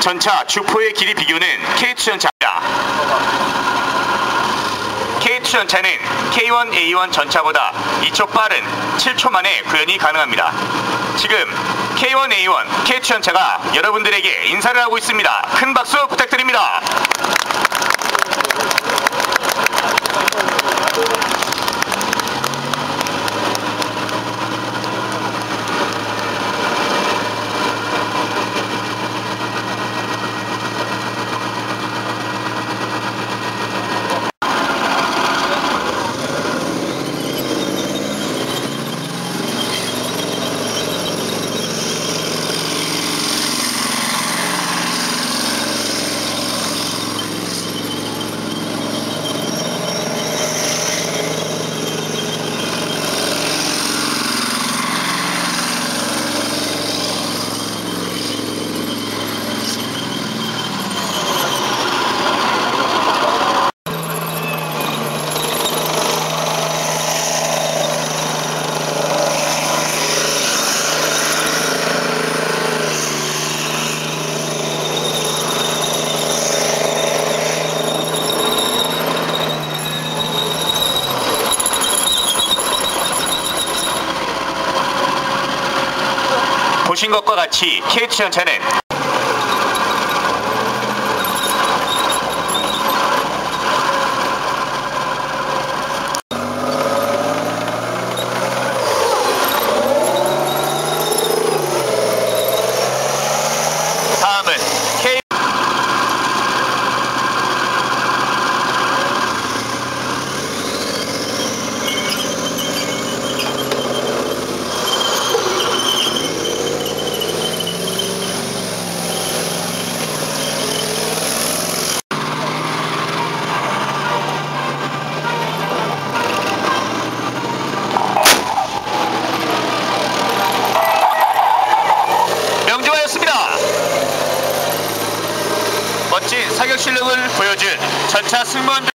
전차 주포의 길이 비교는 K2 전차입니다. K2 전차는 K1A1 전차보다 2초 빠른 7초 만에 구현이 가능합니다. 지금 K1A1 K2 전차가 여러분들에게 인사를 하고 있습니다. 큰 박수 부탁드립니다. 보신 것과 같이 K2 전차는 다음은 K 멋진 사격 실력을 보여준 전차 승무원들